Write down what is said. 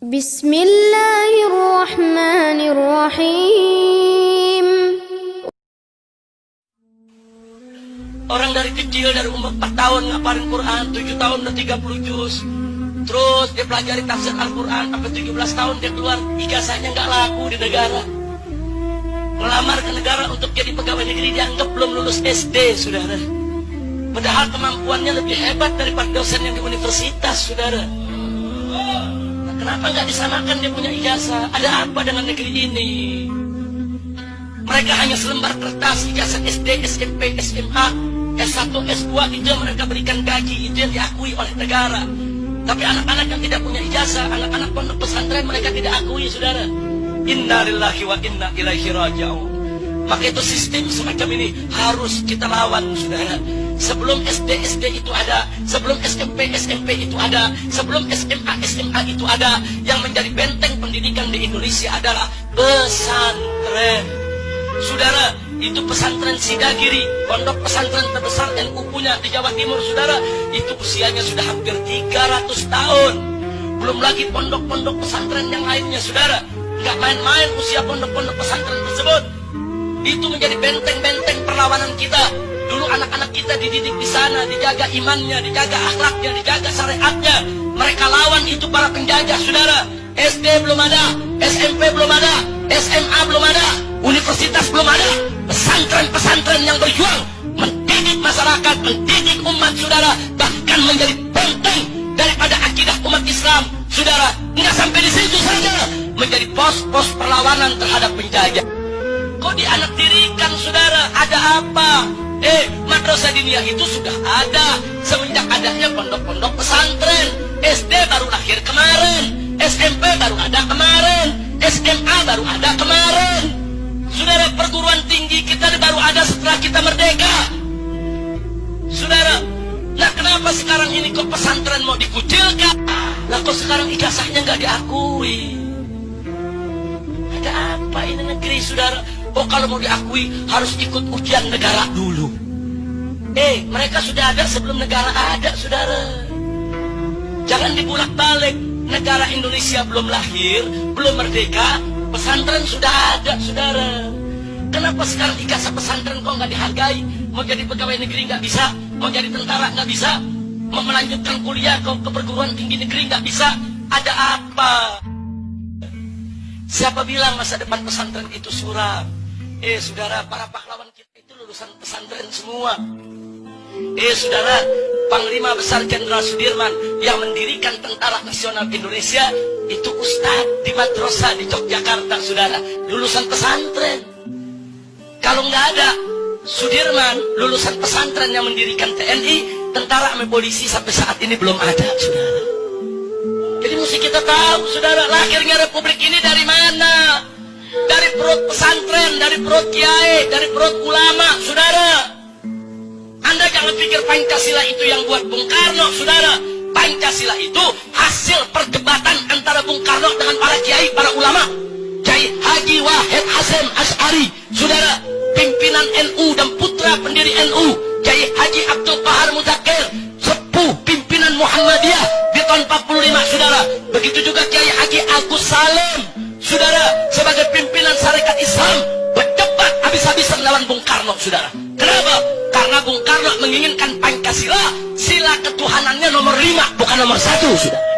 Bismillahirrahmanirrahim. Orang dari kecil, dari umur 4 tahun ngapalin Quran, 7 tahun udah 30 juz. Terus dia pelajari tafsir Al-Quran, sampai 17 tahun dia keluar, ijazahnya nggak laku di negara. Melamar ke negara untuk jadi pegawai negeri, dianggap belum lulus SD, saudara. Padahal kemampuannya lebih hebat daripada dosen yang di universitas, saudara. Nah, kenapa nggak disamakan dia punya ijazah? Ada apa dengan negeri ini? Mereka hanya selembar kertas, ijazah SD, SMP, SMA, S1, S2, itu yang mereka berikan gaji, itu yang diakui oleh negara. Tapi anak-anak yang tidak punya ijazah, anak-anak pondok pesantren, mereka tidak akui, saudara. Inna lillahi wa inna ilaihi raji'un. Maka itu sistem semacam ini harus kita lawan, saudara. Sebelum SD itu ada, sebelum SMP itu ada, sebelum SMA itu ada. Yang menjadi benteng pendidikan di Indonesia adalah pesantren. Saudara, itu pesantren Sidagiri, pondok pesantren terbesar NU punya di Jawa Timur, saudara. Itu usianya sudah hampir 300 tahun. Belum lagi pondok-pondok pesantren yang lainnya, saudara. Nggak main-main usia pondok-pondok pesantren tersebut. Itu menjadi benteng-benteng perlawanan kita. Dulu anak-anak kita dididik di sana, dijaga imannya, dijaga akhlaknya, dijaga syariatnya. Mereka lawan itu para penjajah, saudara. SD belum ada, SMP belum ada, SMA belum ada, universitas belum ada. Pesantren-pesantren yang berjuang mendidik masyarakat, mendidik umat, saudara. Bahkan menjadi benteng daripada akidah umat Islam, saudara. Nggak sampai di situ saja, menjadi pos-pos perlawanan terhadap penjajah. Kok dianaktirikan, saudara? Ada apa? Madrasah diniyah itu sudah ada semenjak adanya pondok-pondok pesantren. SD baru lahir kemarin, SMP baru ada kemarin, SMA baru ada kemarin. Saudara, perguruan tinggi kita baru ada setelah kita merdeka, saudara. Nah, kenapa sekarang ini kok pesantren mau dikucilkan? Lah, kok sekarang ijazahnya nggak diakui? Ada apa ini negeri, saudara? Oh, kalau mau diakui harus ikut ujian negara dulu. Mereka sudah ada sebelum negara ada, saudara. Jangan dibulak-balik. Negara Indonesia belum lahir, belum merdeka, pesantren sudah ada, saudara. Kenapa sekarang ijazah pesantren kok nggak dihargai? Mau jadi pegawai negeri nggak bisa, mau jadi tentara nggak bisa, mau melanjutkan kuliah ke perguruan tinggi negeri nggak bisa. Ada apa? Siapa bilang masa depan pesantren itu suram? Saudara, para pahlawan kita itu lulusan pesantren semua. Saudara, Panglima Besar Jenderal Sudirman yang mendirikan Tentara Nasional Indonesia itu ustadz di madrasah di Yogyakarta, saudara, lulusan pesantren. Kalau nggak ada Sudirman, lulusan pesantren yang mendirikan TNI, tentara sama polisi sampai saat ini belum ada, saudara. Jadi mesti kita tahu, saudara, lahirnya republik ini dari mana? Dari perut pesantren, dari perut kiai, dari perut ulama, saudara. Anda jangan pikir Pancasila itu yang buat Bung Karno, saudara. Pancasila itu hasil perdebatan antara Bung Karno dengan para kiai, para ulama. Kiai Haji Wahid Hasyim Asy'ari, saudara, pimpinan NU dan putra pendiri NU. Kiai Haji Abdul Qahar Mudzakkir, sepuh pimpinan Muhammadiyah di tahun 45, saudara. Begitu juga Kiai Haji Agus Salim, saudara, sebagai pimpinan Sarekat Islam, berdebat habis-habisan lawan Bung Karno, saudara. Kenapa? Karena Bung Karno menginginkan Pancasila, sila ketuhanannya nomor 5, bukan nomor 1, saudara.